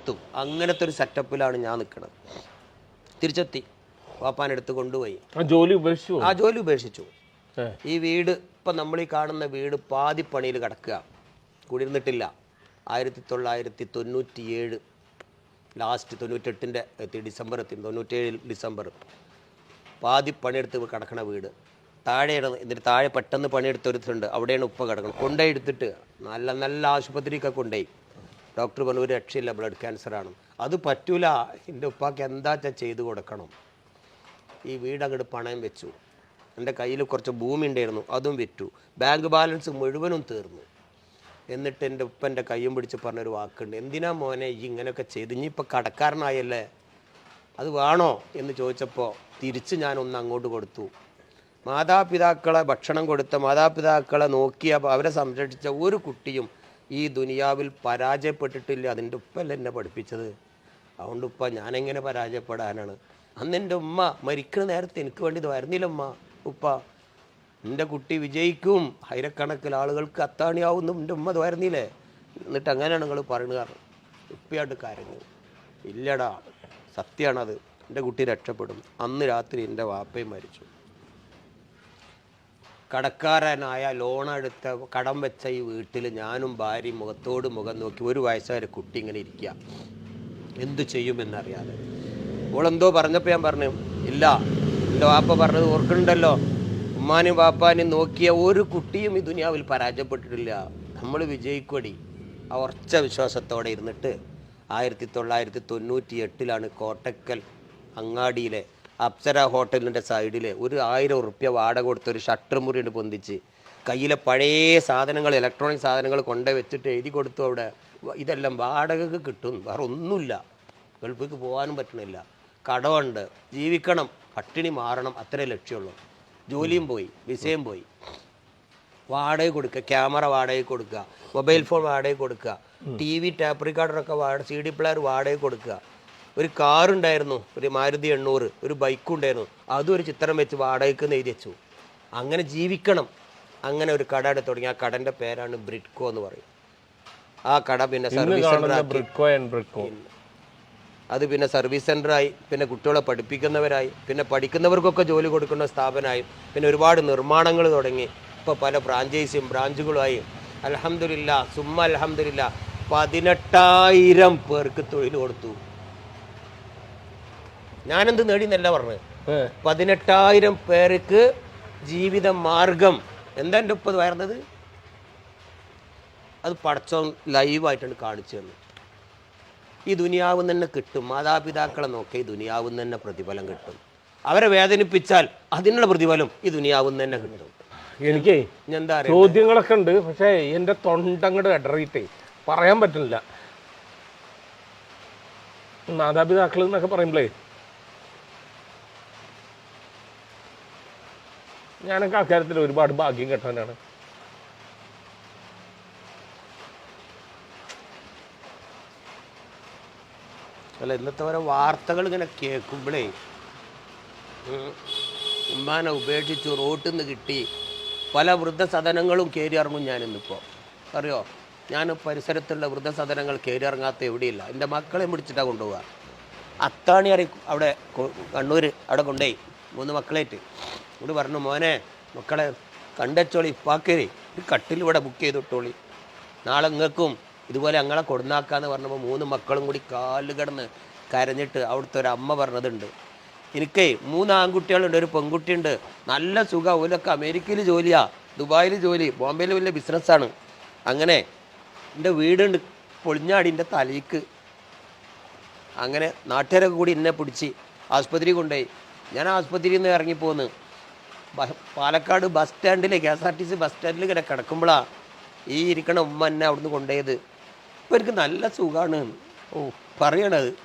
എത്തും. അങ്ങനത്തെ ഒരു സെറ്റപ്പിലാണ് ഞാൻ നിൽക്കുന്നത്. തിരിച്ചെത്തി, വാപ്പാനെടുത്ത് കൊണ്ടുപോയി. ജോലി ഉപേക്ഷിച്ചു. ഈ വീട് ഇപ്പം നമ്മൾ ഈ കാണുന്ന വീട് പാതിപ്പണിയിൽ കിടക്കുക, കുടിയിരുന്നിട്ടില്ല. 1997 ലാസ്റ്റ് 98-ൻ്റെ ഡിസംബർ എത്തി, 97 ഡിസംബർ പാതി പണിയെടുത്ത് കിടക്കണ വീട്. താഴെയാണ്. എന്നിട്ട് താഴെ പെട്ടെന്ന് പണിയെടുത്തൊരുത്തുണ്ട്, അവിടെയാണ് ഉപ്പ കിടക്കണം. കൊണ്ടുപോയി എടുത്തിട്ട് നല്ല നല്ല ആശുപത്രിയൊക്കെ കൊണ്ടുപോയി. ഡോക്ടർ പറഞ്ഞു ഒരു രക്ഷയില്ല, ബ്ലഡ് ക്യാൻസറാണ്. അത് പറ്റൂല, എൻ്റെ ഉപ്പാക്ക് എന്താ ചെയ്ത് കൊടുക്കണം. ഈ വീട് അങ്ങോട്ട് പണയം വെച്ചു. എൻ്റെ കയ്യിൽ കുറച്ച് ഭൂമി ഉണ്ടായിരുന്നു, അതും വിറ്റു. ബാങ്ക് ബാലൻസ് മുഴുവനും തീർന്നു. എന്നിട്ട് എൻ്റെ ഉപ്പൻ്റെ കയ്യും പിടിച്ച് പറഞ്ഞൊരു വാക്കുണ്ട്, എന്തിനാ മോനെ ഈ ഇങ്ങനെയൊക്കെ ചെയ്ത്, ഇനിയിപ്പോൾ കടക്കാരനായല്ലേ, അത് വേണോ എന്ന് ചോദിച്ചപ്പോൾ തിരിച്ച് ഞാനൊന്ന് അങ്ങോട്ട് കൊടുത്തു. മാതാപിതാക്കളെ ഭക്ഷണം കൊടുത്ത, മാതാപിതാക്കളെ നോക്കിയ, അവരെ സംരക്ഷിച്ച ഒരു കുട്ടിയും ഈ ദുനിയാവിൽ പരാജയപ്പെട്ടിട്ടില്ല. അതിൻ്റെ ഉപ്പല്ല എന്നെ പഠിപ്പിച്ചത്. അതുകൊണ്ട് ഉപ്പ ഞാനെങ്ങനെ പരാജയപ്പെടാനാണ്? അന്ന് എൻ്റെ ഉമ്മ മരിക്കുന്ന നേരത്തെ എനിക്ക് വേണ്ടി വരുന്നില്ല. ഉപ്പ എൻ്റെ കുട്ടി വിജയിക്കും, ആയിരക്കണക്കിന് ആളുകൾക്ക് അത്താണിയാവുന്നു, എൻ്റെ ഉമ്മ വരുന്നില്ലേ? എന്നിട്ട് അങ്ങനെയാണ് നിങ്ങൾ പറയുന്നത്. കാരണം ഉപ്പയായിട്ട് കരഞ്ഞു. ഇല്ലടാ, സത്യമാണത്, എൻ്റെ കുട്ടി രക്ഷപ്പെടും. അന്ന് രാത്രി എൻ്റെ വാപ്പയും മരിച്ചു. കടക്കാരനായ ലോണെടുത്ത കടം വെച്ച ഈ വീട്ടിൽ ഞാനും ഭാര്യയും മുഖത്തോട് മുഖം നോക്കി ഒരു വയസ്സുകാരെ കുട്ടി ഇങ്ങനെ ഇരിക്കുക, എന്തു ചെയ്യുമെന്നറിയാതെ. ഓളെന്തോ പറഞ്ഞപ്പോൾ ഞാൻ പറഞ്ഞു, ഇല്ല, എൻ്റെ വാപ്പ പറഞ്ഞത് ഓർക്കുന്നുണ്ടല്ലോ, ഉമ്മാനും വാപ്പാനും നോക്കിയ ഒരു കുട്ടിയും ഈ ദുനിയാവിൽ പരാജയപ്പെട്ടിട്ടില്ല, നമ്മൾ വിജയിക്കൊടി. ആ ഉറച്ച വിശ്വാസത്തോടെ ഇരുന്നിട്ട് 1998 കോട്ടക്കൽ അങ്ങാടിയിലെ അപ്സര ഹോട്ടലിൻ്റെ സൈഡിൽ ഒരു 1000 ഉറുപ്യ വാടക കൊടുത്ത് ഒരു ഷട്ടർ മുറിയുണ്ട് പൊന്തിച്ച്, കയ്യിലെ പഴയ സാധനങ്ങൾ, ഇലക്ട്രോണിക് സാധനങ്ങൾ കൊണ്ടു വെച്ചിട്ട് എഴുതി കൊടുത്തു, അവിടെ ഇതെല്ലാം വാടകക്ക് കിട്ടും, വേറെ ഒന്നുമില്ല, ഗൾഫിലേക്ക് പോകാനും പറ്റണില്ല, കടമുണ്ട്, ജീവിക്കണം, പട്ടിണി മാറണം, അത്രേ ലക്ഷ്യമുള്ളൂ. ജോലിയും പോയി, വിസയും പോയി. വാടക കൊടുക്കുക, ക്യാമറ വാടക കൊടുക്കുക, മൊബൈൽ ഫോൺ വാടക കൊടുക്കുക, TV ടാപ്പ് റിക്കാർഡറൊക്കെ CD പ്ലെയർ വാടക കൊടുക്കുക. ഒരു കാറുണ്ടായിരുന്നു, ഒരു മാരുതി 800, ഒരു ബൈക്കും ഉണ്ടായിരുന്നു, അതും ഒരു ചിത്രം വെച്ച് വാടകയ്ക്ക് എഴുതി വെച്ചു. അങ്ങനെ ജീവിക്കണം. അങ്ങനെ ഒരു കട എടുത്ത് തുടങ്ങി. ആ കടൻ്റെ പേരാണ് ബ്രിഡ്കോ എന്ന് പറയും. ആ കട പിന്നെ സർവീസ് സെൻ്ററായി. അത് പിന്നെ സർവീസ് സെൻ്ററായി, പിന്നെ കുട്ടികളെ പഠിപ്പിക്കുന്നവരായി, പിന്നെ പഠിക്കുന്നവർക്കൊക്കെ ജോലി കൊടുക്കുന്ന സ്ഥാപനമായി, പിന്നെ ഒരുപാട് നിർമ്മാണങ്ങൾ തുടങ്ങി. ഇപ്പോൾ പല ഫ്രാഞ്ചൈസിയും ബ്രാഞ്ചുകളുമായി. അൽഹംദുലില്ലാ, സുമ്മ അൽഹംദുലില്ലാ, 18,000 പേർക്ക് തൊഴിൽ കൊടുത്തു. ഞാനെന്ത് നേടിയെന്നല്ല പറഞ്ഞത്, 18,000 പേർക്ക് ജീവിത മാർഗം. എന്താ എൻ്റെ ഉപ്പ വരുന്നത്? അത് പടച്ചോൻ ലൈവായിട്ടാണ് കാണിച്ചു തന്നു. ഈ ദുനിയാവ് തന്നെ കിട്ടും. മാതാപിതാക്കളെ നോക്കി ഈ ദുനിയാവ് തന്നെ പ്രതിഫലം കിട്ടും. അവരെ വേദനിപ്പിച്ചാൽ അതിനുള്ള പ്രതിഫലം ഈ ദുനിയാവ് തന്നെ കിട്ടും. എനിക്ക് എന്താ ചോദ്യങ്ങളൊക്കെ ഉണ്ട്, പക്ഷേ എൻ്റെ തൊണ്ടങ്ങട് ഇടറിയിട്ടേ പറയാൻ പറ്റില്ല. മാതാപിതാക്കൾ എന്നൊക്കെ പറയുമ്പോഴേ ഞാനൊക്കെ അക്കാര്യത്തിൽ ഒരുപാട് ഭാഗ്യം കെട്ടവനാണ്. അല്ല, ഇന്നത്തെ ഓരോ വാർത്തകൾ ഇങ്ങനെ കേൾക്കുമ്പോഴേ, ഉമ്മാനെ ഉപേക്ഷിച്ചു, റോട്ടിൽ നിന്ന് കിട്ടി, പല വൃദ്ധസദനങ്ങളും കയറി ഇറങ്ങും. ഞാനിന്നിപ്പോൾ അറിയോ, ഞാൻ പരിസരത്തുള്ള വൃദ്ധസദനങ്ങൾ കയറി ഇറങ്ങാത്ത എവിടെയില്ല. എൻ്റെ മക്കളെ പിടിച്ചിട്ടാണ് കൊണ്ടുപോവുക. അത്താണി അവിടെ കണ്ണൂർ അവിടെ കൊണ്ടുപോയി 3 മക്കളായിട്ട്. ഇവിടെ പറഞ്ഞു, മോനെ മക്കളെ കണ്ടച്ചോളി, ഇപ്പാക്കരി ഒരു കട്ടിലിവിടെ ബുക്ക് ചെയ്തിട്ടോളി, നാളെ നിങ്ങൾക്കും ഇതുപോലെ ഞങ്ങളെ കൊടുന്നാക്കാന്ന് പറഞ്ഞപ്പോൾ 3 മക്കളും കൂടി കാല് കിടന്ന് കരഞ്ഞിട്ട് അവിടുത്തെ ഒരു അമ്മ പറഞ്ഞതുണ്ട്, എനിക്കേ 3 ആൺകുട്ടികളുണ്ട്, ഒരു പെൺകുട്ടിയുണ്ട്, നല്ല സുഖം, ഓലൊക്കെ അമേരിക്കയിൽ ജോലിയാ, ദുബായിൽ ജോലി, ബോംബെയിൽ വലിയ ബിസിനസ്സാണ്. അങ്ങനെ എൻ്റെ വീടുണ്ട് പൊളിഞ്ഞാടിൻ്റെ തലയ്ക്ക്. അങ്ങനെ നാട്ടുകാരൊക്കെ കൂടി എന്നെ പിടിച്ച് ആസ്പത്രി കൊണ്ടുപോയി. ഞാൻ ആസ്പത്രിയിൽ നിന്ന് ഇറങ്ങിപ്പോന്ന് പാലക്കാട് ബസ് സ്റ്റാൻഡിൽ, KSRTC ബസ് സ്റ്റാൻഡിൽ ഇങ്ങനെ കിടക്കുമ്പോഴാണ് ഈ ഇരിക്കണ ഉമ്മ എന്നെ അവിടുന്ന് കൊണ്ടുപോയത്. അപ്പോൾ എനിക്ക് നല്ല സുഖമാണ്. ഓ പറയണത്